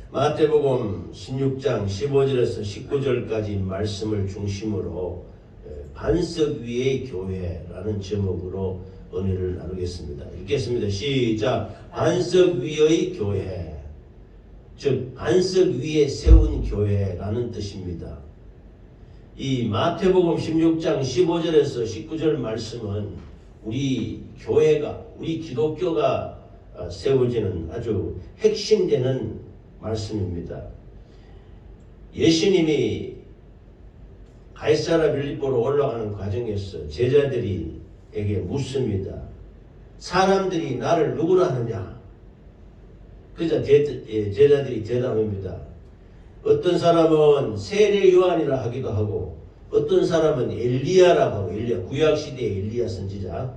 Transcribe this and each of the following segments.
마태복음 16장 15절에서 19절까지 말씀을 중심으로 반석 위의 교회라는 제목으로 은혜를 나누겠습니다. 읽겠습니다. 시작. 반석 위의 교회, 즉 반석 위에 세운 교회라는 뜻입니다. 이 마태복음 16장 15절에서 19절 말씀은 우리 교회가, 우리 기독교가 세워지는 아주 핵심되는 말씀입니다. 예수님이 가이사랴 빌립보로 올라가는 과정에서 제자들에게 묻습니다. 사람들이 나를 누구라 하느냐? 그러자 제자들이 대답합니다. 어떤 사람은 세례 요한이라 하기도 하고, 어떤 사람은 엘리야라고 하고, 엘리야 구약시대의 엘리야 선지자,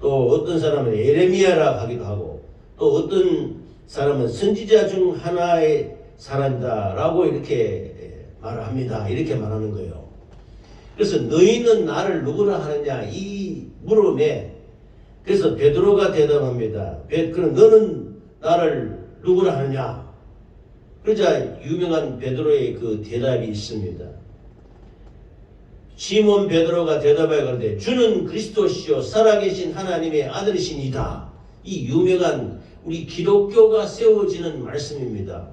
또 어떤 사람은 에레미야라 하기도 하고, 또 어떤 사람은 선지자 중 하나의 사람이다라고 이렇게 말합니다. 이렇게 말하는 거예요. 그래서 너희는 나를 누구라 하느냐 이 물음에, 그래서 베드로가 대답합니다. 그럼 너는 나를 누구라 하느냐? 그러자 유명한 베드로의 그 대답이 있습니다. 시몬 베드로가 대답하여 그러되 주는 그리스도시요 살아계신 하나님의 아들이시니이다. 이 유명한 우리 기독교가 세워지는 말씀입니다.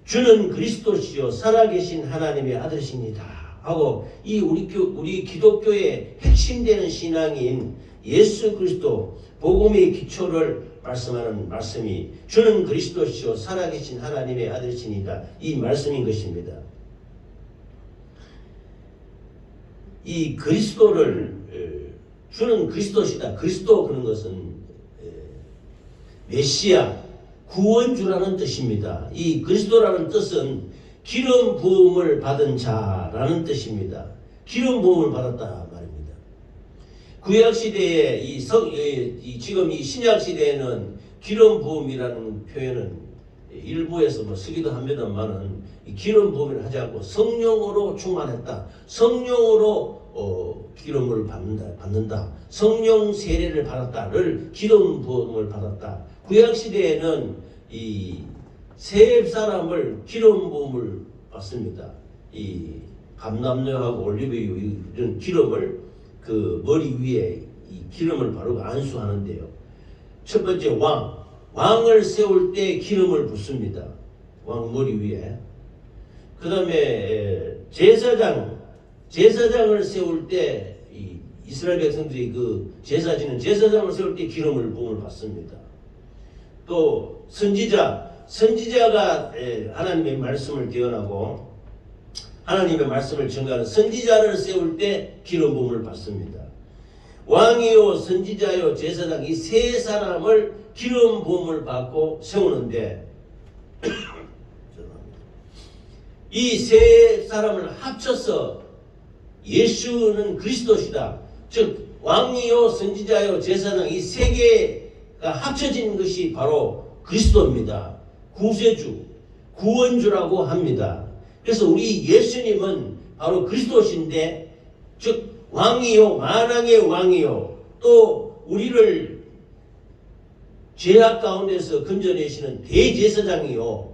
주는 그리스도시요 살아계신 하나님의 아들이시니이다 하고, 이 우리 기독교의 핵심되는 신앙인 예수 그리스도 복음의 기초를 말씀하는 말씀이 주는 그리스도시요 살아계신 하나님의 아들이시니이다, 이 말씀인 것입니다. 이 그리스도를 주는 그리스도시다. 그리스도 그런 것은 메시아, 구원주라는 뜻입니다. 이 그리스도라는 뜻은 기름 부음을 받은 자라는 뜻입니다. 기름 부음을 받았다 말입니다. 구약 시대에 지금 이 신약 시대에는 기름 부음이라는 표현은 일부에서 쓰기도 합니다만은 기름 부음을 하지 않고 성령으로 충만했다. 성령으로 기름을 받는다. 성령 세례를 받았다를 기름 부음을 받았다. 구약 시대에는 이 세 사람을 기름 부음을 받습니다. 이 감람유하고 올리브유 이런 기름을 그 머리 위에 이 기름을 바르고 안수하는데요. 첫 번째 왕을 세울 때 기름을 붓습니다. 왕 머리 위에. 그 다음에 제사장을 세울 때 이스라엘 백성들이 그 제사장을 세울 때 기름을 부음을 받습니다. 또 선지자가 하나님의 말씀을 대언하고 하나님의 말씀을 전가하는 선지자를 세울 때 기름 부음을 받습니다. 왕이요 선지자요 제사장 이 세 사람을 기름 부음을 받고 세우는데 이 세 사람을 합쳐서 예수는 그리스도시다. 즉 왕이요 선지자요 제사장 이 세 개가 합쳐진 것이 바로 그리스도입니다. 구세주, 구원주라고 합니다. 그래서 우리 예수님은 바로 그리스도신데, 즉 왕이요 만왕의 왕이요 또 우리를 죄악 가운데서 건져내시는 대제사장이요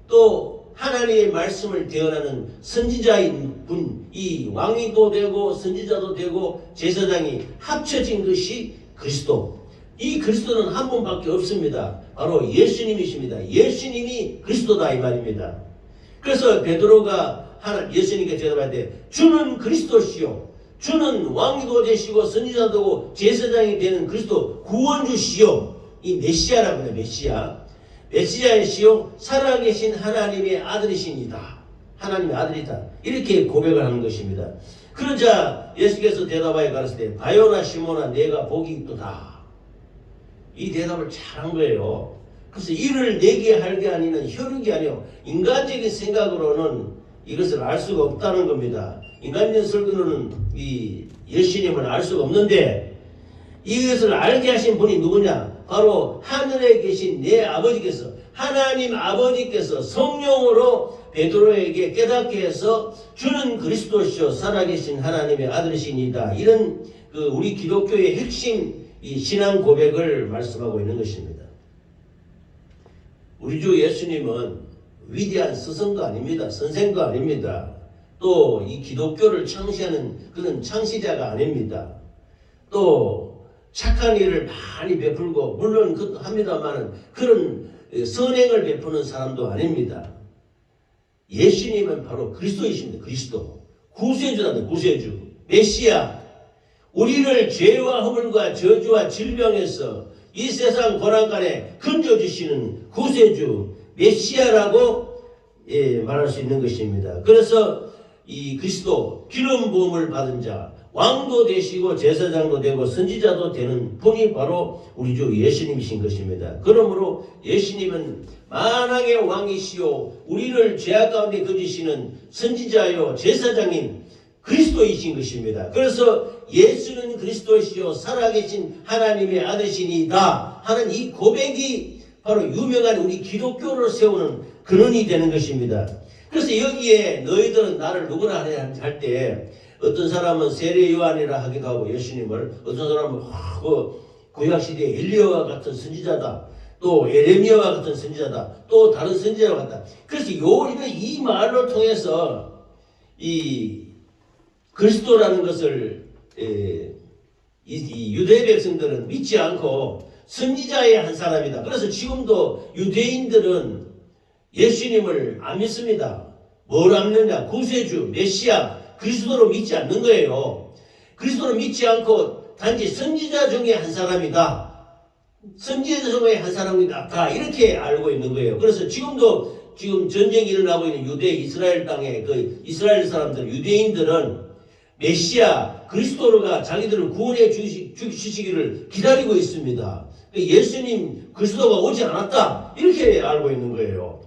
또 하나님의 말씀을 대언하는 선지자인 분, 이 왕이도 되고 선지자도 되고 제사장이 합쳐진 것이 그리스도. 이 그리스도는 한 분밖에 없습니다. 바로 예수님이십니다. 예수님이 그리스도다 이 말입니다. 그래서 베드로가 예수님께 대답할 때 주는 그리스도시요, 주는 왕이도 되시고 선지자도 되고 제사장이 되는 그리스도 구원주시요, 이 메시아라고 해요. 메시아이시요 살아계신 하나님의 아들이십니다. 하나님의 아들이다. 이렇게 고백을 하는 것입니다. 그러자 예수께서 대답하여 가르치되 바요나 시몬아 내가 복이 있도다. 이 대답을 잘한 거예요. 그래서 이를 내게 할게 아니는 혈육이 아니요 인간적인 생각으로는 이것을 알 수가 없다는 겁니다. 인간적인 설교로는 이 예수님을 알 수가 없는데 이것을 알게 하신 분이 누구냐? 바로 하늘에 계신 내 아버지께서, 하나님 아버지께서 성령으로 베드로에게 깨닫게 해서 주는 그리스도시요 살아계신 하나님의 아들이시니이다. 이런 우리 기독교의 핵심 이 신앙 고백을 말씀하고 있는 것입니다. 우리 주 예수님은 위대한 스승도 아닙니다. 선생도 아닙니다. 또 이 기독교를 창시하는 그런 창시자가 아닙니다. 또 착한 일을 많이 베풀고 물론 합니다만은 그런 선행을 베푸는 사람도 아닙니다. 예수님은 바로 그리스도이십니다. 그리스도. 구세주다. 구세주. 메시아. 우리를 죄와 허물과 저주와 질병에서 이 세상 고난간에 건져주시는 구세주 메시아라고 말할 수 있는 것입니다. 그래서 이 그리스도 기름 부음을 받은 자 왕도 되시고 제사장도 되고 선지자도 되는 분이 바로 우리 주 예수님이신 것입니다. 그러므로 예수님은 만왕의 왕이시요 우리를 죄악 가운데 거주시는 선지자요 제사장인 그리스도이신 것입니다. 그래서 예수는 그리스도시요 살아계신 하나님의 아들이시니다 하는 이 고백이 바로 유명한 우리 기독교를 세우는 근원이 되는 것입니다. 그래서 여기에 너희들은 나를 누구나 하냐 할 때 어떤 사람은 세례 요한이라 하기도 하고 예수님을, 어떤 사람은 구약시대에 엘리야와 같은 선지자다, 또 에레미야와 같은 선지자다, 또 다른 선지자와 같다. 그래서 이 말을 통해서 이 그리스도라는 것을 이 유대 백성들은 믿지 않고 선지자의 한 사람이다. 그래서 지금도 유대인들은 예수님을 안 믿습니다. 뭘 안 믿느냐? 구세주, 메시아, 그리스도로 믿지 않는 거예요. 그리스도로 믿지 않고 단지 선지자 중에 한 사람이다. 선지자 중에 한 사람이다. 다 이렇게 알고 있는 거예요. 그래서 지금 전쟁이 일어나고 있는 유대 이스라엘 땅에 그 이스라엘 사람들, 유대인들은 메시아 그리스도가 자기들을 구원해 주시기를 기다리고 있습니다. 예수님 그리스도가 오지 않았다 이렇게 알고 있는 거예요.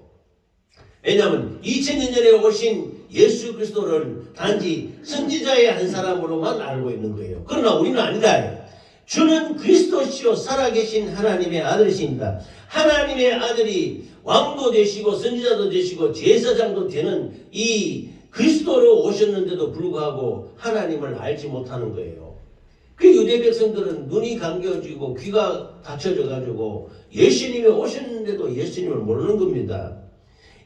왜냐하면 2000년 전에 오신 예수 그리스도를 단지 선지자의 한 사람으로만 알고 있는 거예요. 그러나 우리는 아니다. 주는 그리스도시요 살아계신 하나님의 아들이십니다. 하나님의 아들이 왕도 되시고 선지자도 되시고 제사장도 되는 이 그리스도로 오셨는데도 불구하고 하나님을 알지 못하는 거예요. 그 유대 백성들은 눈이 감겨지고 귀가 닫혀져 가지고 예수님이 오셨는데도 예수님을 모르는 겁니다.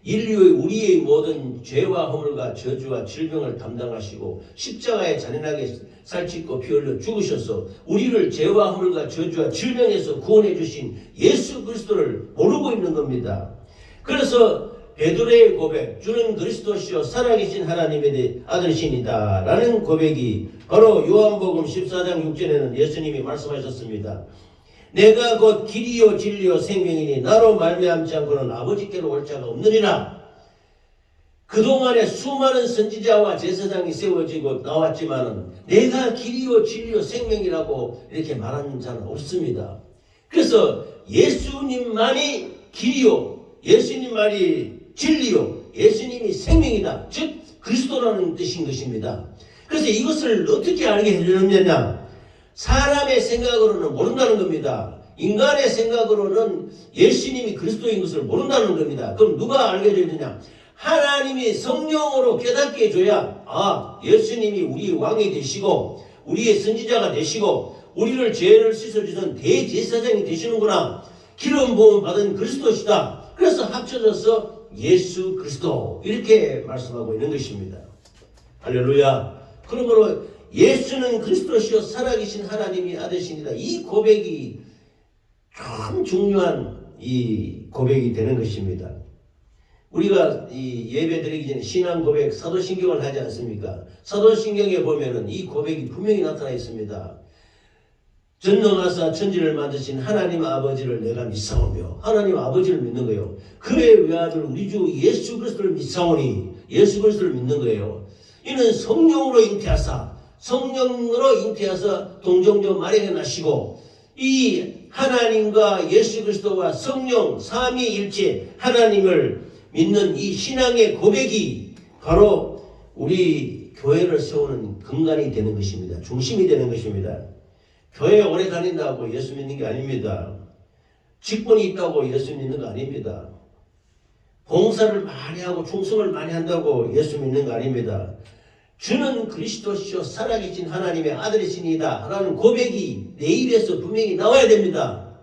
인류의 우리의 모든 죄와 허물과 저주와 질병을 담당하시고 십자가에 잔인하게 살찌고 피 흘려 죽으셔서 우리를 죄와 허물과 저주와 질병에서 구원해 주신 예수 그리스도를 모르고 있는 겁니다. 그래서 베드로의 고백, 주는 그리스도시요 살아계신 하나님의 아들이시니다 라는 고백이 바로 요한복음 14장 6절에는 예수님이 말씀하셨습니다. 내가 곧 길이요 진리요 생명이니 나로 말미암지 않고는 아버지께로 올 자가 없느니라. 그동안에 수많은 선지자와 제사장이 세워지고 나왔지만은 내가 길이요 진리요 생명이라고 이렇게 말하는 자는 없습니다. 그래서 예수님만이 길이요, 예수님만이 진리요, 예수님이 생명이다. 즉 그리스도라는 뜻인 것입니다. 그래서 이것을 어떻게 알게 해주느냐? 사람의 생각으로는 모른다는 겁니다. 인간의 생각으로는 예수님이 그리스도인 것을 모른다는 겁니다. 그럼 누가 알게 해주느냐? 하나님이 성령으로 깨닫게 해줘야 예수님이 우리 왕이 되시고 우리의 선지자가 되시고 우리를 죄를 씻어주는 대제사장이 되시는구나. 기름 부음 받은 그리스도시다. 그래서 합쳐져서 예수 그리스도 이렇게 말씀하고 있는 것입니다. 할렐루야. 그러므로 예수는 그리스도시요 살아계신 하나님이 아들이시니다. 이 고백이 참 중요한 이 고백이 되는 것입니다. 우리가 이 예배 드리기 전에 신앙 고백 사도신경을 하지 않습니까? 사도신경에 보면은 이 고백이 분명히 나타나 있습니다. 전능하사 천지를 만드신 하나님 아버지를 내가 믿사오며, 하나님 아버지를 믿는 거예요. 그의 외아들 우리 주 예수 그리스도를 믿사오니, 예수 그리스도를 믿는 거예요. 이는 성령으로 잉태하사 동정녀 마리아가 나시고, 이 하나님과 예수 그리스도와 성령 삼위일체 하나님을 믿는 이 신앙의 고백이 바로 우리 교회를 세우는 근간이 되는 것입니다. 중심이 되는 것입니다. 교회 오래 다닌다고 예수 믿는 게 아닙니다. 직분이 있다고 예수 믿는 거 아닙니다. 봉사를 많이 하고 충성을 많이 한다고 예수 믿는 거 아닙니다. 주는 그리스도시요 살아계신 하나님의 아들이시니다 라는 고백이 내 입에서 분명히 나와야 됩니다.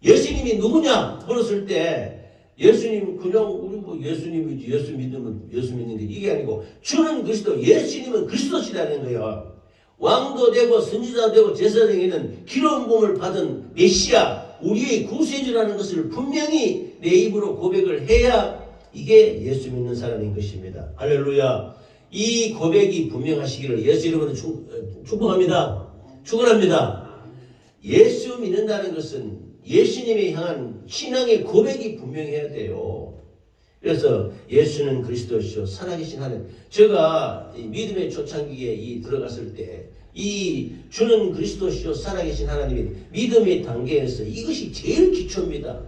예수님이 누구냐 물었을 때 예수님 그냥 우리 뭐 예수님이지 예수 믿으면 예수 믿는 게 이게 아니고 주는 그리스도 예수님은 그리스도시라는 거예요. 왕도 되고 선지자 되고 제사장에는 기름 부음을 받은 메시아 우리의 구세주라는 것을 분명히 내 입으로 고백을 해야 이게 예수 믿는 사람인 것입니다. 할렐루야. 이 고백이 분명하시기를 예수 이름으로 축복합니다. 축원합니다. 예수 믿는다는 것은 예수님에 향한 신앙의 고백이 분명해야 돼요. 그래서 예수는 그리스도시요 살아계신 하나님. 제가 믿음의 초창기에 들어갔을 때 이 주는 그리스도시요 살아계신 하나님이 믿음의 단계에서 이것이 제일 기초입니다.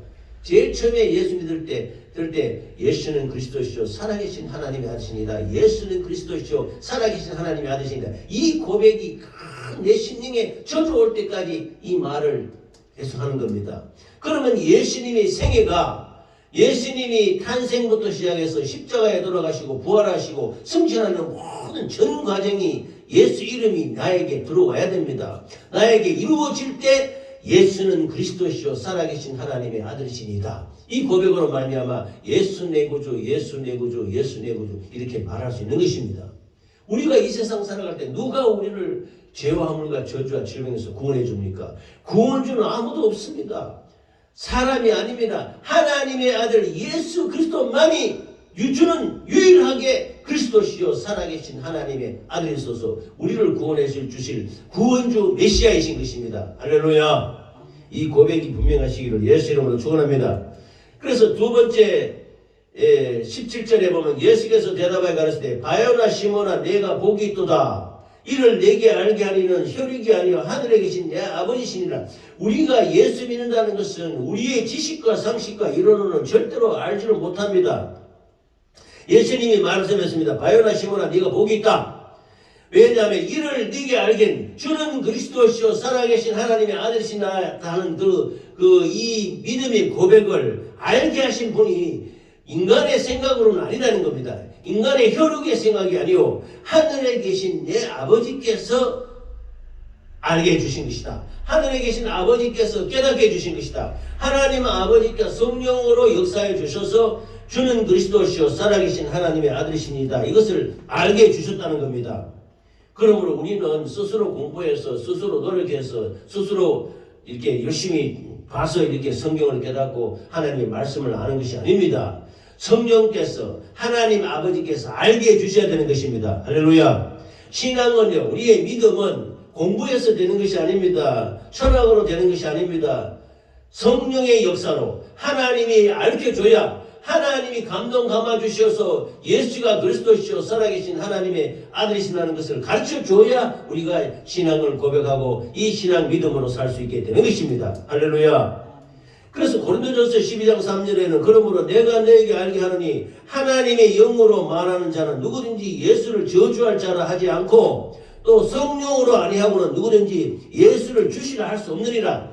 제일 처음에 예수 믿을 때 예수는 그리스도시요 살아계신 하나님의 아들이시니다. 예수는 그리스도시요 살아계신 하나님의 아들이시니다. 이 고백이 내 심령에 젖어올 때까지 이 말을 계속하는 겁니다. 그러면 예수님의 생애가 예수님이 탄생부터 시작해서 십자가에 돌아가시고 부활하시고 승천하는 모든 전 과정이 예수 이름이 나에게 들어와야 됩니다. 나에게 이루어질 때 예수는 그리스도시요 살아계신 하나님의 아들이시니다. 이 고백으로 말미암아 예수 내 구주 예수 내 구주 예수 내 구주 이렇게 말할 수 있는 것입니다. 우리가 이 세상 살아갈 때 누가 우리를 죄와 허물과 저주와 질병에서 구원해 줍니까? 구원주는 아무도 없습니다. 사람이 아닙니다. 하나님의 아들 예수 그리스도만이 주는 유일하게 그리스도시요 살아계신 하나님의 아들이소서 우리를 구원해 주실 구원주 메시아이신 것입니다. 할렐루야. 이 고백이 분명하시기를 예수 이름으로 축원합니다. 그래서 두 번째 17절에 보면 예수께서 대답하여 가르치되 바요나 시몬아 내가 복이 있도다. 이를 내게 알게 하리는 혈육이 아니요 하늘에 계신 내 아버지시니라. 우리가 예수 믿는다는 것은 우리의 지식과 상식과 이론으로는 절대로 알지를 못합니다. 예수님이 말씀했습니다. 바요나 시몬아 네가 복이 있다. 왜냐하면 이를 네게 알겐 주는 그리스도시요 살아계신 하나님의 아들이시나 하는 이 믿음의 고백을 알게 하신 분이 인간의 생각으로는 아니라는 겁니다. 인간의 혈육의 생각이 아니요 하늘에 계신 내 아버지께서 알게 해주신 것이다. 하늘에 계신 아버지께서 깨닫게 해주신 것이다. 하나님 아버지께서 성령으로 역사해 주셔서 주는 그리스도시요 살아계신 하나님의 아들이시니다. 이것을 알게 해주셨다는 겁니다. 그러므로 우리는 스스로 공부해서 스스로 노력해서 스스로 이렇게 열심히 봐서 이렇게 성경을 깨닫고 하나님의 말씀을 아는 것이 아닙니다. 성령께서 하나님 아버지께서 알게 해주셔야 되는 것입니다. 할렐루야. 신앙은요 우리의 믿음은 공부해서 되는 것이 아닙니다. 철학으로 되는 것이 아닙니다. 성령의 역사로 하나님이 알려줘야 하나님이 감동 감아 주셔서 예수가 그리스도시요 살아계신 하나님의 아들이시라는 것을 가르쳐줘야 우리가 신앙을 고백하고 이 신앙 믿음으로 살 수 있게 되는 것입니다. 할렐루야. 그래서 고린도전서 12장 3절에는 그러므로 내가 너에게 알게 하노니 하나님의 영으로 말하는 자는 누구든지 예수를 저주할 자라 하지 않고 또 성령으로 아니하고는 누구든지 예수를 주시라 할 수 없느니라.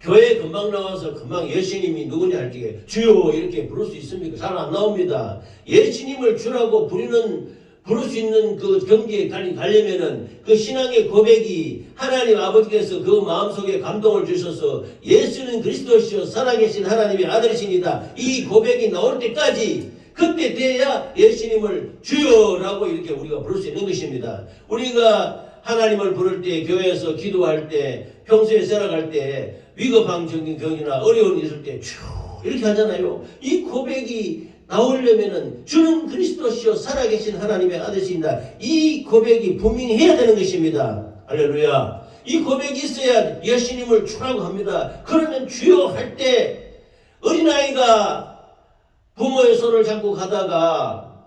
교회 금방 나와서 금방 예수님이 누구냐 할 때 주여 이렇게 부를 수 있습니까? 잘 안 나옵니다. 예수님을 주라고 부를 수 있는 그 경지에 가려면은 그 신앙의 고백이 하나님 아버지께서 그 마음속에 감동을 주셔서 예수는 그리스도시요 살아계신 하나님의 아들이십니다. 이 고백이 나올 때까지 그때 돼야 예수님을 주여라고 이렇게 우리가 부를 수 있는 것입니다. 우리가 하나님을 부를 때 교회에서 기도할 때 평소에 살아갈 때 위급한 경이나 어려운 일 있을 때 쭉 이렇게 하잖아요. 이 고백이 나오려면은 주는 그리스도시요 살아계신 하나님의 아들이십니다. 이 고백이 분명해야 되는 것입니다. 할렐루야. 이 고백이 있어야 예수님을 주라고 합니다. 그러면 주여 할 때 어린아이가 부모의 손을 잡고 가다가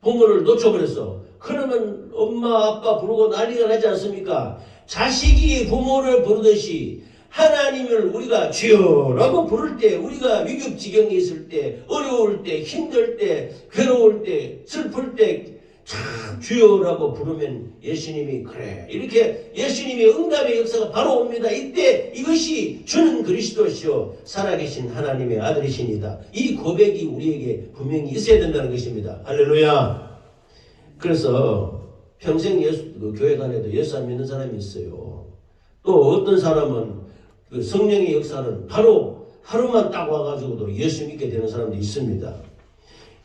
부모를 놓쳐버렸어. 그러면 엄마 아빠 부르고 난리가 나지 않습니까? 자식이 부모를 부르듯이 하나님을 우리가 주여라고 부를 때 우리가 위급지경에 있을 때 어려울 때 힘들 때 괴로울 때 슬플 때 참 주여라고 부르면 예수님이 그래 이렇게 예수님의 응답의 역사가 바로 옵니다. 이때 이것이 주는 그리스도시요 살아계신 하나님의 아들이십니다. 이 고백이 우리에게 분명히 있어야 된다는 것입니다. 할렐루야. 그래서 평생 교회 다녀도 예수 안 믿는 사람이 있어요. 또 어떤 사람은 그 성령의 역사는 바로 하루만 딱 와가지고도 예수 믿게 되는 사람도 있습니다.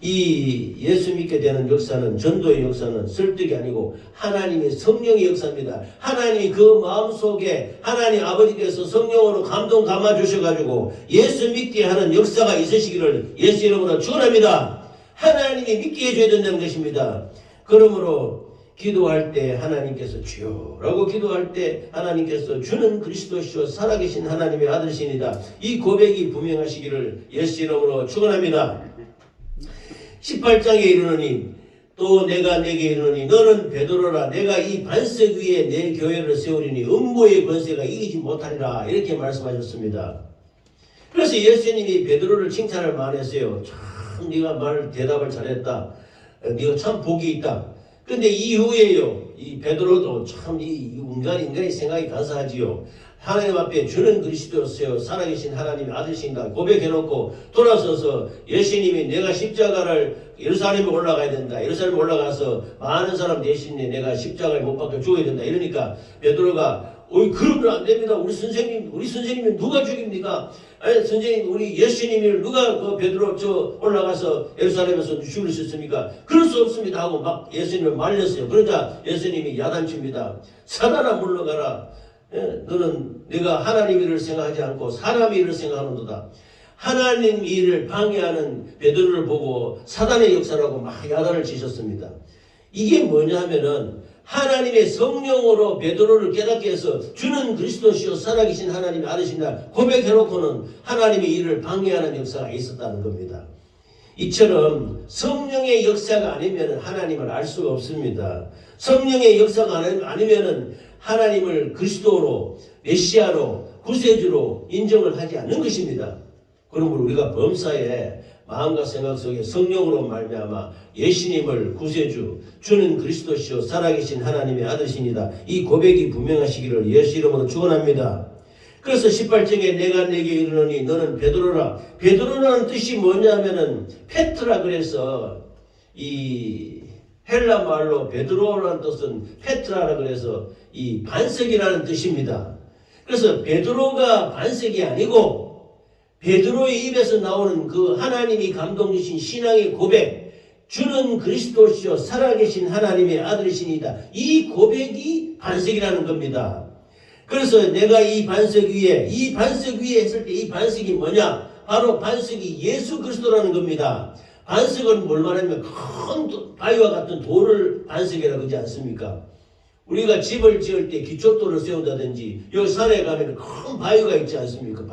이 예수 믿게 되는 역사는, 전도의 역사는 설득이 아니고 하나님의 성령의 역사입니다. 하나님이 그 마음속에 하나님 아버지께서 성령으로 감동 감아 주셔가지고 예수 믿게 하는 역사가 있으시기를 예수 이름으로 축원합니다. 하나님이 믿게 해줘야 된다는 것입니다. 그러므로 기도할 때 하나님께서 주여라고 기도할 때 하나님께서 주는 그리스도시요 살아계신 하나님의 아들이시니다. 이 고백이 분명하시기를 예수 이름으로 축원합니다. 18장에 이르노니 또 내가 내게 이르노니 너는 베드로라. 내가 이 반석 위에 내 교회를 세우리니 음부의 권세가 이기지 못하리라. 이렇게 말씀하셨습니다. 그래서 예수님이 베드로를 칭찬을 많이 했어요. 참 네가 대답을 잘했다. 네가 참 복이 있다. 근데 이후에요, 이 베드로도 참 이 인간의 생각이 간사하지요. 하나님 앞에 주는 그리스도세요 살아계신 하나님의 아들이신가 고백해놓고 돌아서서 예수님이 내가 십자가를 예루살렘에 올라가야 된다. 예루살렘에 올라가서 많은 사람 대신에 내가 십자가를 못 박혀 죽어야 된다. 이러니까 베드로가 그러면 안 됩니다. 우리 선생님이 누가 죽입니까? 아니, 선생님, 우리 예수님을 누가 그 베드로 올라가서 예루살렘에서 죽일 수 있습니까? 그럴 수 없습니다. 하고 막 예수님을 말렸어요. 그러자 예수님이 야단칩니다. 사단아 물러가라. 너는 내가 하나님 일을 생각하지 않고 사람 일을 생각하는도다. 하나님 일을 방해하는 베드로를 보고 사단의 역사라고 막 야단을 치셨습니다. 이게 뭐냐 하면은 하나님의 성령으로 베드로를 깨닫게 해서 주는 그리스도시요 살아계신 하나님의 아들이신다 고백해놓고는 하나님의 일을 방해하는 역사가 있었다는 겁니다. 이처럼 성령의 역사가 아니면 하나님을 알 수가 없습니다. 성령의 역사가 아니면 하나님을 그리스도로 메시아로 구세주로 인정을 하지 않는 것입니다. 그러므로 우리가 범사에 마음과 생각 속에 성령으로 말미암아 예수님을 구세주 주는 그리스도시요 살아계신 하나님의 아들이시니다. 이 고백이 분명하시기를 예수 이름으로 축원합니다. 그래서 18장에 내가 내게 이르노니 너는 베드로라. 베드로라는 뜻이 뭐냐면은 페트라 그래서 이 헬라 말로 베드로라는 뜻은 페트라라 그래서 이 반석이라는 뜻입니다. 그래서 베드로가 반석이 아니고 베드로의 입에서 나오는 그 하나님이 감동 주신 신앙의 고백, 주는 그리스도시요 살아계신 하나님의 아들이시니다. 이 고백이 반석이라는 겁니다. 그래서 내가 이 반석 위에 했을 때 이 반석이 뭐냐? 바로 반석이 예수 그리스도라는 겁니다. 반석은 뭘 말하면 큰 바위와 같은 돌을 반석이라고 그러지 않습니까? 우리가 집을 지을 때 기초돌을 세운다든지 여기 산에 가면 큰 바위가 있지 않습니까?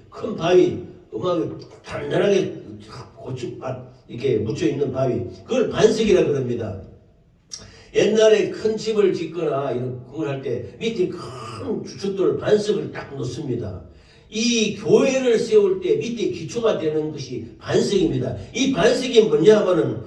큰 바위, 음악이 단단하게 고추밭 이렇게 묻혀있는 바위, 그걸 반석이라 그럽니다. 옛날에 큰 집을 짓거나 이런 걸 할 때 밑에 큰 주춧돌 반석을 딱 놓습니다. 이 교회를 세울 때 밑에 기초가 되는 것이 반석입니다. 이 반석이 뭐냐 하면은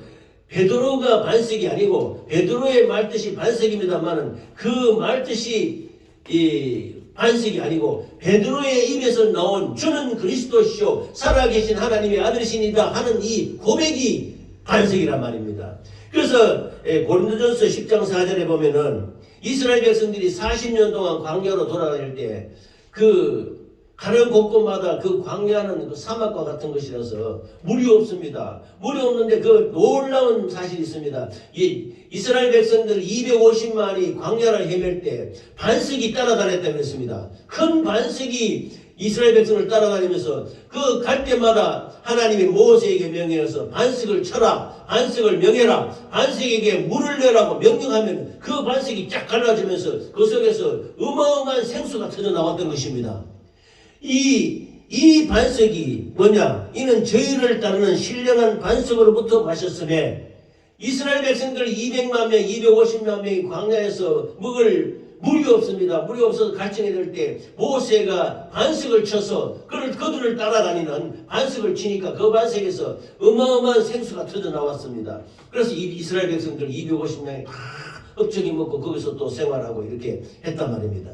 베드로가 반석이 아니고 베드로의 말뜻이 반석입니다만은 그 말뜻이 이 반석이 아니고 베드로의 입에서 나온 주는 그리스도시요 살아계신 하나님의 아들이시니다 하는 이 고백이 반석이란 말입니다. 그래서 고린도전서 10장 4절에 보면은 이스라엘 백성들이 40년 동안 광야로 돌아다닐 때 가는 곳곳마다 그 광야는 그 사막과 같은 것이라서 물이 없습니다. 물이 없는데 그 놀라운 사실이 있습니다. 이스라엘 백성들 250만이 광야를 헤맬 때 반석이 따라다녔다고 그랬습니다. 큰 반석이 이스라엘 백성을 따라다니면서 그 갈 때마다 하나님이 모세에게 명령해서 반석을 쳐라, 반석을 명해라, 반석에게 물을 내라고 명령하면 그 반석이 쫙 갈라지면서 그 속에서 어마어마한 생수가 터져 나왔던 것입니다. 이 반석이 뭐냐? 이는 저희를 따르는 신령한 반석으로부터 마셨으며 이스라엘 백성들 200만 명, 250만 명이 광야에서 먹을 물이 없습니다. 물이 없어서 갈증이 될 때 모세가 반석을 쳐서 그들을 따라다니는 반석을 치니까 그 반석에서 어마어마한 생수가 터져 나왔습니다. 그래서 이스라엘 백성들 250명이 다 흡족이 먹고 거기서 또 생활하고 이렇게 했단 말입니다.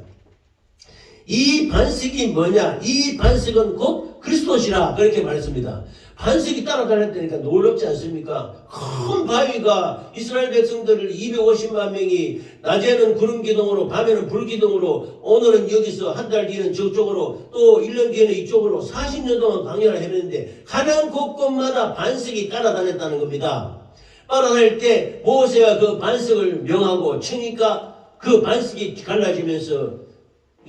이 반석이 뭐냐? 이 반석은 곧 그리스도시라 그렇게 말했습니다. 반석이 따라다녔다니까 놀랍지 않습니까? 큰 바위가 이스라엘 백성들을 250만 명이 낮에는 구름 기둥으로 밤에는 불 기둥으로 오늘은 여기서 한 달 뒤에는 저쪽으로 또 1년 뒤에는 이쪽으로 40년 동안 광야를 헤매는데 가장 곳곳마다 반석이 따라다녔다는 겁니다. 따라다닐 때 모세가 그 반석을 명하고 치니까 그 반석이 갈라지면서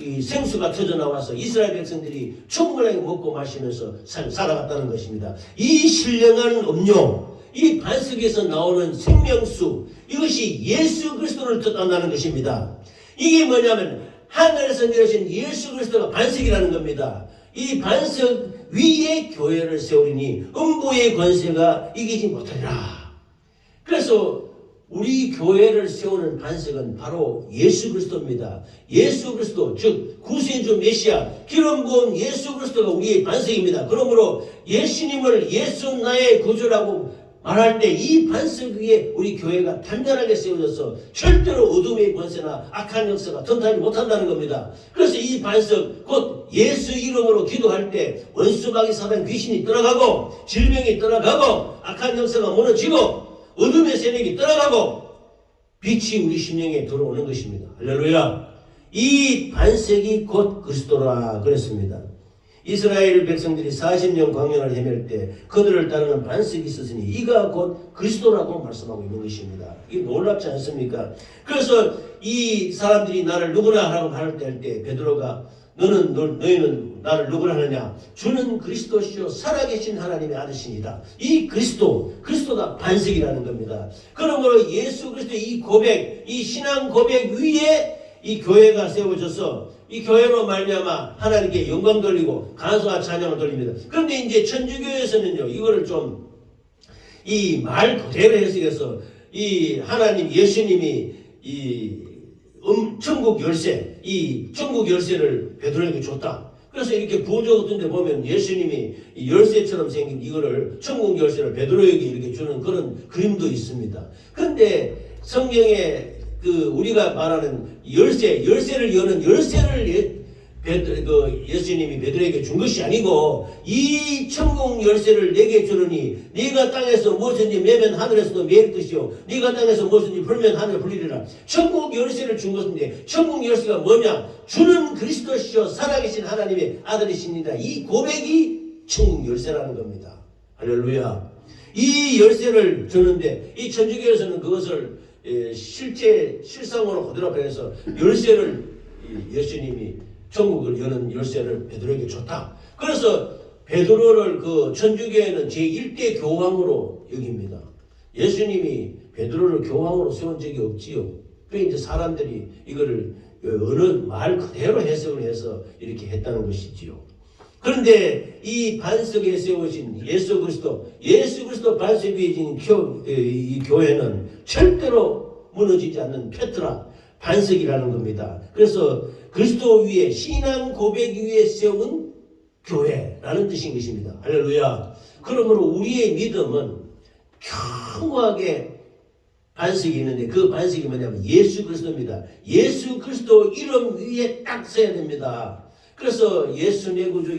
이 생수가 터져 나와서 이스라엘 백성들이 충분하게 먹고 마시면서 살아갔다는 것입니다. 이 신령한 음료, 이 반석에서 나오는 생명수, 이것이 예수 그리스도를 뜻한다는 것입니다. 이게 뭐냐면 하늘에서 내려오신 예수 그리스도가 반석이라는 겁니다. 이 반석 위에 교회를 세우리니 음부의 권세가 이기지 못하리라. 그래서 우리 교회를 세우는 반석은 바로 예수 그리스도입니다. 예수 그리스도, 즉 구세주 메시아, 기름 부은 예수 그리스도가 우리의 반석입니다. 그러므로 예수님을 예수 나의 구주라고 말할 때 이 반석 위에 우리 교회가 단단하게 세워져서 절대로 어둠의 권세나 악한 역사가 턴타지 못한다는 겁니다. 그래서 이 반석, 곧 예수 이름으로 기도할 때 원수마귀 사단 귀신이 떠나가고 질병이 떠나가고 악한 역사가 무너지고 어둠의 세력이 떠나가고 빛이 우리 심령에 들어오는 것입니다. 할렐루야. 이 반석이 곧 그리스도라 그랬습니다. 이스라엘 백성들이 40년 광야를 헤맬 때 그들을 따르는 반석이 있었으니 이가 곧 그리스도라고 말씀하고 있는 것입니다. 이게 놀랍지 않습니까? 그래서 이 사람들이 나를 누구라 하라고 말할 때 베드로가 너희는 나를 누구라 하느냐? 주는 그리스도시요 살아계신 하나님의 아들이시니라. 이 그리스도가 반석이라는 겁니다. 그러므로 예수 그리스도의 이 고백, 이 신앙 고백 위에 이 교회가 세워져서 이 교회로 말미암아 하나님께 영광 돌리고 간수와 찬양을 돌립니다. 그런데 이제 천주교에서는요, 이거를 좀 이 말 그대로 해석해서 이 하나님 예수님이 이 천국 열쇠를 베드로에게 줬다. 그래서 이렇게 부조 같은 데 보면 예수님이 이 열쇠처럼 생긴 이거를 천국 열쇠를 베드로에게 이렇게 주는 그런 그림도 있습니다. 그런데 성경에 우리가 말하는 열쇠를 여는 열쇠를 예수님이 베드로에게 준 것이 아니고 이 천국 열쇠를 내게 주느니 네가 땅에서 무엇인지 매면 하늘에서도 매일 것이요 네가 땅에서 무엇인지 풀면 하늘에 풀리리라. 천국 열쇠를 준 것인데 천국 열쇠가 뭐냐? 주는 그리스도시요 살아계신 하나님의 아들이십니다. 이 고백이 천국 열쇠라는 겁니다. 할렐루야. 이 열쇠를 주는데 이 천주교에서는 그것을 실상으로 그대로 변해서 열쇠를 예수님이 천국을 여는 열쇠를 베드로에게 줬다. 그래서 베드로를 그 천주교에는 제1대 교황으로 여깁니다. 예수님이 베드로를 교황으로 세운 적이 없지요. 그래 이제 사람들이 이거를 어느 말 그대로 해석을 해서 이렇게 했다는 것이지요. 그런데 이 반석에 세우신 예수 그리스도 반석 위에 진 이 교회는 절대로 무너지지 않는 페트라 반석이라는 겁니다. 그래서 그리스도 위에 신앙 고백 위에 세운 교회라는 뜻인 것입니다. 할렐루야. 그러므로 우리의 믿음은 견고하게 반석이 있는데 그 반석이 뭐냐면 예수 그리스도입니다. 예수 그리스도 이름 위에 딱 서야 됩니다. 그래서 예수 내 구주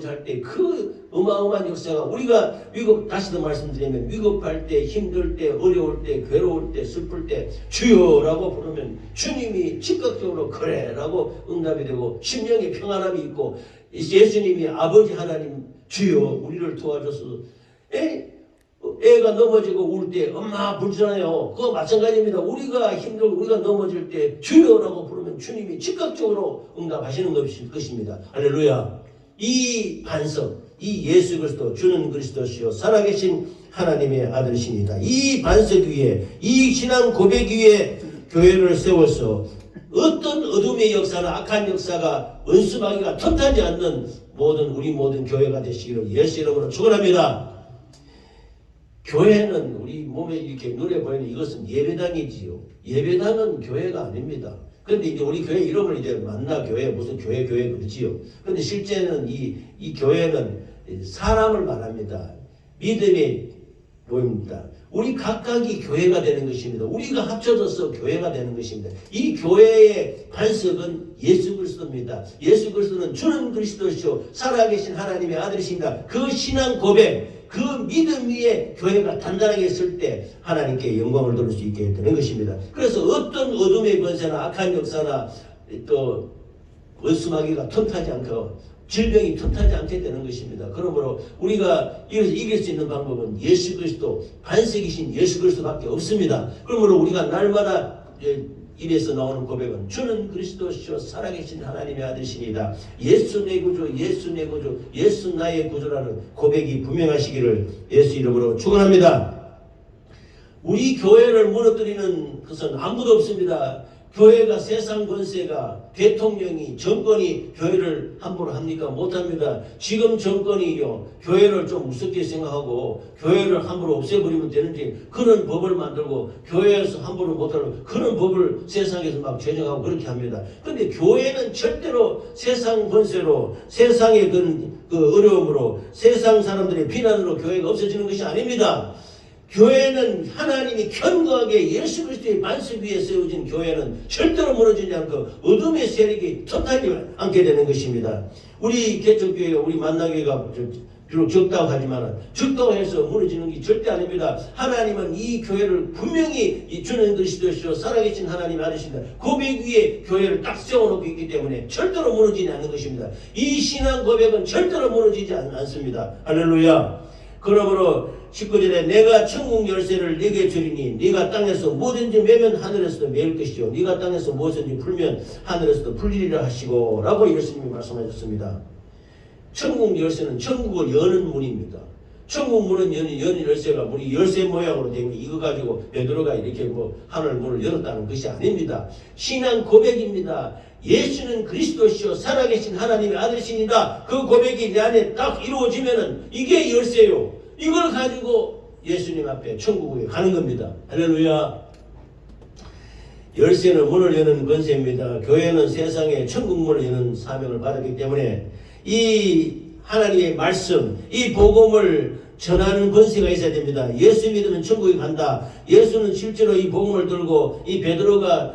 할 때 그 어마어마한 역사가 우리가 다시도 말씀드리면 위급할 때 힘들 때 어려울 때 괴로울 때 슬플 때 주여라고 부르면 주님이 즉각적으로 그래라고 응답이 되고 심령에 평안함이 있고 예수님이 아버지 하나님 주여 우리를 도와줘서 애가 넘어지고 울 때 엄마 불잖아요. 그거 마찬가지입니다. 우리가 힘들고 우리가 넘어질 때 주여라고 부르면 주님이 즉각적으로 응답하시는 것입니다. 할렐루야. 이 반석, 이 예수 그리스도 주는 그리스도시요 살아계신 하나님의 아들이십니다. 이 반석 위에 이 신앙 고백 위에 교회를 세워서 어떤 어둠의 역사나 악한 역사가 원수마귀가 틈타지 않는 우리 모든 교회가 되시기를 예수 이름으로 축원합니다. 교회는 우리 몸에 이렇게 눈에 보이는 이것은 예배당이지요. 예배당은 교회가 아닙니다. 그런데 이제 우리 교회 이름을 이제 만나 교회 무슨 교회 그러지요. 그런데 실제는 이 교회는 사람을 말합니다. 믿음의 모임입니다. 우리 각각이 교회가 되는 것입니다. 우리가 합쳐져서 교회가 되는 것입니다. 이 교회의 반석은 예수 그리스도입니다. 예수 그리스도는 주는 그리스도시요 살아계신 하나님의 아들이십니다. 그 신앙 고백 그 믿음 위에 교회가 단단하게 설 때 하나님께 영광을 돌릴 수 있게 되는 것입니다. 그래서 어떤 어둠의 권세나 악한 역사나 또 원수마귀가 틈타지 않고 질병이 틈타지 않게 되는 것입니다. 그러므로 우리가 이길 수 있는 방법은 예수 그리스도, 반석이신 예수 그리스도밖에 없습니다. 그러므로 우리가 날마다 입에서 나오는 고백은 주는 그리스도시요 살아계신 하나님의 아들이시니다. 예수 내 구주, 예수 내 구주, 예수 나의 구주라는 고백이 분명하시기를 예수 이름으로 축원합니다. 우리 교회를 무너뜨리는 것은 아무도 없습니다. 교회가 세상 권세가 대통령이 정권이 교회를 함부로 합니까? 못합니다. 지금 정권이요 교회를 좀 우습게 생각하고 교회를 함부로 없애버리면 되는지 그런 법을 만들고 교회에서 함부로 못하고 그런 법을 세상에서 막 제정하고 그렇게 합니다. 그런데 교회는 절대로 세상 권세로 세상의 그 어려움으로 세상 사람들의 비난으로 교회가 없어지는 것이 아닙니다. 교회는 하나님이 견고하게 예수 그리스도의 반석 위에 세워진 교회는 절대로 무너지지 않고 어둠의 세력이 틈타지 않게 되는 것입니다. 우리 개척교회, 우리 만나교회가 비록 적다고 하지만 적다고 해서 무너지는 게 절대 아닙니다. 하나님은 이 교회를 분명히 이 주는 그리스도시요 살아계신 하나님의 아들이십니다. 고백 위에 교회를 딱 세워놓고 있기 때문에 절대로 무너지지 않는 것입니다. 이 신앙 고백은 절대로 무너지지 않습니다. 할렐루야. 그러므로 19절에 내가 천국 열쇠를 네게 주리니 네가 땅에서 뭐든지 매면 하늘에서도 매일 것이요 네가 땅에서 무엇든지 풀면 하늘에서도 풀리리라 하시고 라고 예수님이 말씀하셨습니다. 천국 열쇠는 천국을 여는 문입니다. 천국 문은 여는 열쇠가 우리 열쇠 모양으로 되면 이거 가지고 베드로가 이렇게 하늘 문을 열었다는 것이 아닙니다. 신앙 고백입니다. 예수는 그리스도시요 살아계신 하나님의 아들이십니다. 그 고백이 내 안에 딱 이루어지면은 이게 열쇠요. 이걸 가지고 예수님 앞에 천국에 가는 겁니다. 할렐루야. 열쇠는 문을 여는 권세입니다. 교회는 세상에 천국 문을 여는 사명을 받았기 때문에 이 하나님의 말씀, 이 복음을 전하는 권세가 있어야 됩니다. 예수 믿으면 천국에 간다. 예수는 실제로 이 복음을 들고 이 베드로가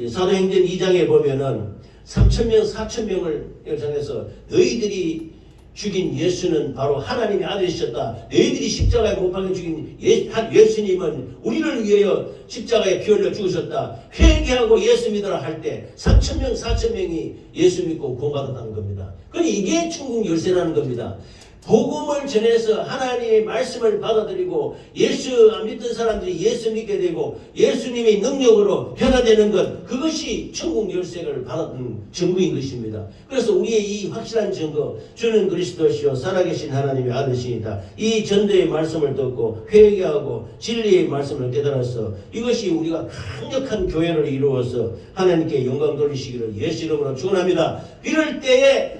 사도행전 2장에 보면은 3,000명, 4,000명을 열창해서 너희들이 죽인 예수는 바로 하나님의 아들이셨다. 너희들이 십자가에 못 박혀 죽인 예수님은 우리를 위하여 십자가에 피 흘려 죽으셨다. 회개하고 예수 믿으라 할 때 3,000명, 4,000명이 예수 믿고 구원받았다는 겁니다. 그러니 이게 천국 열쇠라는 겁니다. 복음을 전해서 하나님의 말씀을 받아들이고 예수 안 믿던 사람들이 예수 믿게 되고 예수님의 능력으로 변화되는 것, 그것이 천국 열쇠를 받았던 증거인 것입니다. 그래서 우리의 이 확실한 증거, 주는 그리스도시요 살아계신 하나님의 아들이시니다. 이 전도의 말씀을 듣고 회개하고 진리의 말씀을 깨달아서 이것이 우리가 강력한 교회를 이루어서 하나님께 영광 돌리시기를 예수 이름으로 축원합니다. 이럴 때에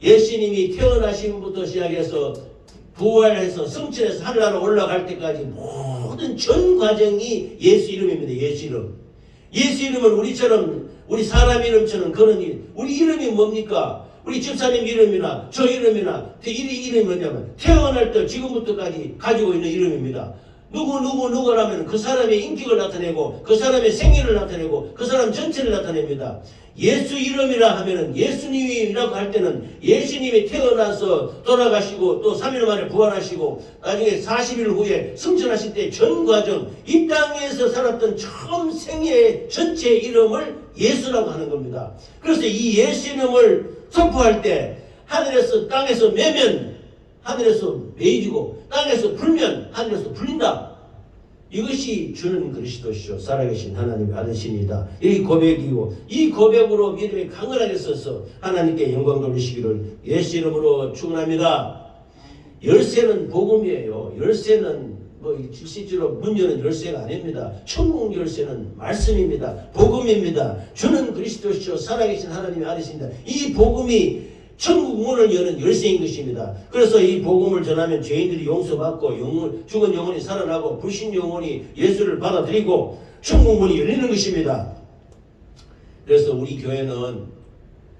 예수님이 태어나심부터 시작해서 부활해서 성취해서 하늘나라 올라갈 때까지 모든 전 과정이 예수 이름입니다. 예수 이름. 예수 이름은 우리처럼 우리 사람 이름처럼 그런 일. 우리 이름이 뭡니까? 우리 집사님 이름이나 저 이름이나 이름이 뭐냐면 태어날 때 지금부터까지 가지고 있는 이름입니다. 누구라면 그 사람의 인격을 나타내고 그 사람의 생애를 나타내고 그 사람 전체를 나타냅니다. 예수 이름이라 하면은 예수님이라고 할 때는 예수님이 태어나서 돌아가시고 또 3일 만에 부활하시고 나중에 40일 후에 승천하실 때 전 과정 이 땅에서 살았던 처음 생애의 전체 이름을 예수라고 하는 겁니다. 그래서 이 예수 이름을 선포할 때 하늘에서 땅에서 매면 하늘에서 매이지고 땅에서 불면 하늘에서 불린다. 이것이 주는 그리스도시요 살아계신 하나님의 아들이십니다. 이 고백이고 이 고백으로 믿음이 강건하게 서서 하나님께 영광 돌리시기를 예수 이름으로 축원합니다. 열쇠는 복음이에요. 열쇠는 실제로 문 여는 열쇠가 아닙니다. 천국 열쇠는 말씀입니다. 복음입니다. 주는 그리스도시요 살아계신 하나님의 아들이십니다. 이 복음이 천국 문을 여는 열쇠인 것입니다. 그래서 이 복음을 전하면 죄인들이 용서받고 죽은 영혼이 살아나고 불신 영혼이 예수를 받아들이고 천국 문이 열리는 것입니다. 그래서 우리 교회는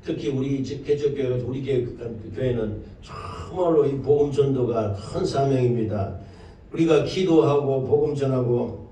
특히 우리 개척교회 우리 교회는 정말로 이 복음 전도가 큰 사명입니다. 우리가 기도하고 복음 전하고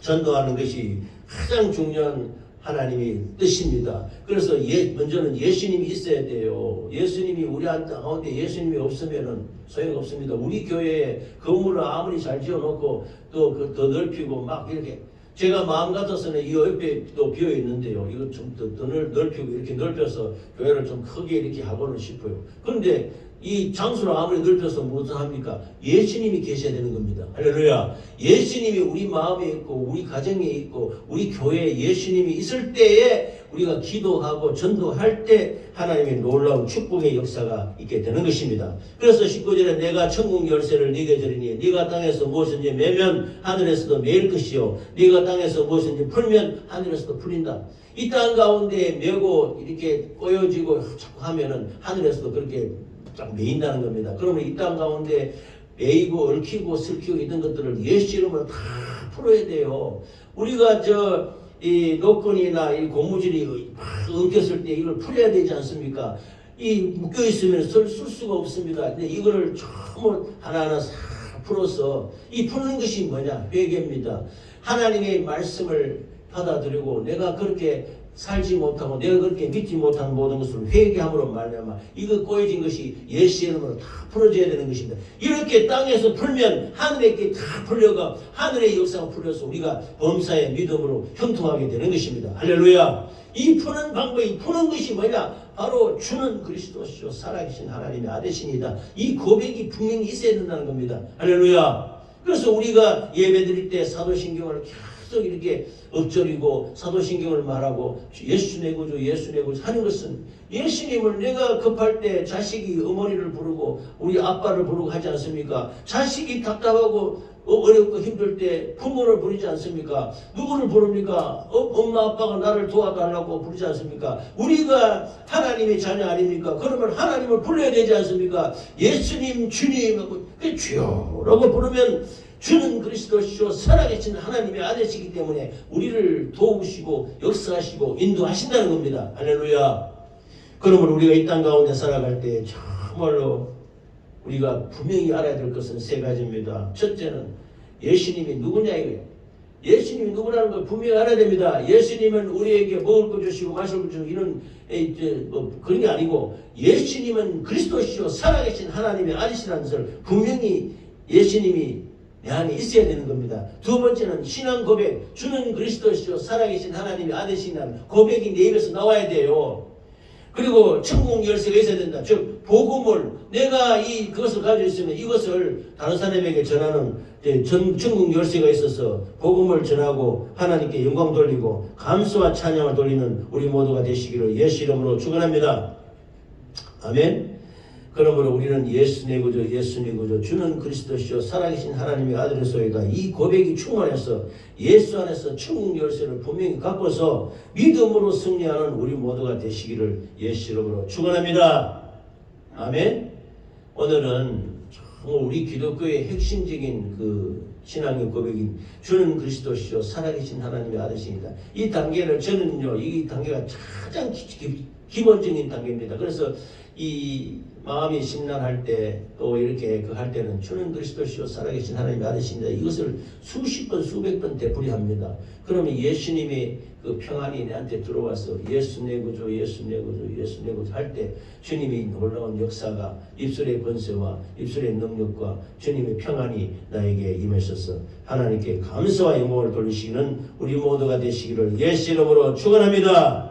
전도하는 것이 가장 중요한 하나님의 뜻입니다. 그래서 먼저는 예수님이 있어야 돼요. 예수님이 우리 가운데 예수님이 없으면 소용없습니다. 우리 교회에 건물을 아무리 잘 지어놓고 또 더 넓히고 막 이렇게 제가 마음 같아서는 이 옆에 또 비어 있는데요. 이거 좀 더 넓히고 이렇게 넓혀서 교회를 좀 크게 이렇게 하고는 싶어요. 그런데 이 장소를 아무리 넓혀서 무엇을 합니까? 예수님이 계셔야 되는 겁니다. 할렐루야. 예수님이 우리 마음에 있고 우리 가정에 있고 우리 교회에 예수님이 있을 때에 우리가 기도하고 전도할 때 하나님의 놀라운 축복의 역사가 있게 되는 것입니다. 그래서 19절에 내가 천국 열쇠를 네게 주리니 네가 땅에서 무엇인지 매면 하늘에서도 매일 것이요 네가 땅에서 무엇인지 풀면 하늘에서도 풀린다. 이 땅 가운데 메고 이렇게 꼬여지고 자꾸 하면은 하늘에서도 그렇게 쫙 메인다는 겁니다. 그러면 이 땅 가운데 메이고 얽히고 슬키고 이런 것들을 예수 이름으로 다 풀어야 돼요. 우리가 이 노건이나 이 고무줄이 막 엉켰을 때 이걸 풀어야 되지 않습니까? 이 묶여 있으면 쓸 수가 없습니다. 근데 이거를 전부 하나하나 싹 풀어서 이 푸는 것이 뭐냐? 회개입니다. 하나님의 말씀을 받아들이고 내가 그렇게 살지 못하고 내가 그렇게 믿지 못한 모든 것을 회개함으로 말미암아 이거 꼬여진 것이 예수의 이름으로 다 풀어져야 되는 것입니다. 이렇게 땅에서 풀면 하늘에 다 풀려가 하늘의 역사가 풀려서 우리가 범사의 믿음으로 형통하게 되는 것입니다. 할렐루야. 이 푸는 방법이 푸는 것이 뭐냐? 바로 주는 그리스도시요 살아계신 하나님의 아들이시니다. 이 고백이 분명히 있어야 된다는 겁니다. 할렐루야. 그래서 우리가 예배드릴 때 사도신경을 계속 이렇게 엎드리고 사도신경을 말하고 예수 내 구주 예수 내 구주 하는 것은 예수님을 내가 급할 때 자식이 어머니를 부르고 우리 아빠를 부르고 하지 않습니까? 자식이 답답하고 어렵고 힘들 때 부모를 부르지 않습니까? 누구를 부릅니까? 엄마 아빠가 나를 도와달라고 부르지 않습니까? 우리가 하나님의 자녀 아닙니까? 그러면 하나님을 불러야 되지 않습니까? 예수님 주님 하고 주여라고 부르면 주는 그리스도시요 살아계신 하나님의 아들이시기 때문에 우리를 도우시고 역사하시고 인도하신다는 겁니다. 할렐루야. 그러므로 우리가 이 땅 가운데 살아갈 때 정말로 우리가 분명히 알아야 될 것은 세 가지입니다. 첫째는 예수님이 누구냐 이거예요. 예수님이 누구라는 걸 분명히 알아야 됩니다. 예수님은 우리에게 먹을 거 주시고 마실 거 주시고 이런 그런 게 아니고 예수님은 그리스도시요 살아계신 하나님의 아들이시라는 것을 분명히 예수님이 내 안에 있어야 되는 겁니다. 두 번째는 신앙 고백, 주는 그리스도시요 살아계신 하나님의 아들이시라는 고백이 내 입에서 나와야 돼요. 그리고 천국 열쇠가 있어야 된다. 즉 복음을 내가 그것을 가지고 있으면 이것을 다른 사람에게 전하는 천국 열쇠가 있어서 복음을 전하고 하나님께 영광 돌리고 감사와 찬양을 돌리는 우리 모두가 되시기를 예수 이름으로 축원합니다. 아멘. 그러므로 우리는 예수 내 구주 예수 내 구주 주는 그리스도시요 살아계신 하나님의 아들이소이다. 이 고백이 충만해서 예수 안에서 천국 열쇠를 분명히 갖고서 믿음으로 승리하는 우리 모두가 되시기를 예수 이름으로 축원합니다. 아멘. 오늘은 정말 우리 기독교의 핵심적인 신앙의 고백인 주는 그리스도시요 살아계신 하나님의 아들이십니다. 이 단계를 저는요 이 단계가 가장 기본적인 단계입니다. 그래서 이 마음이 심란할 때 또 이렇게 할 때는 주는 그리스도시요 살아계신 하나님의 아들이십니다. 이것을 수십 번 수백 번 되풀이합니다. 그러면 예수님의 그 평안이 내한테 들어와서 예수 내 구주 예수 내 구주 예수 내 구주 할 때 주님이 놀라운 역사가 입술의 권세와 입술의 능력과 주님의 평안이 나에게 임하셔서 하나님께 감사와 영광을 돌리시는 우리 모두가 되시기를 예수 이름으로 축원합니다.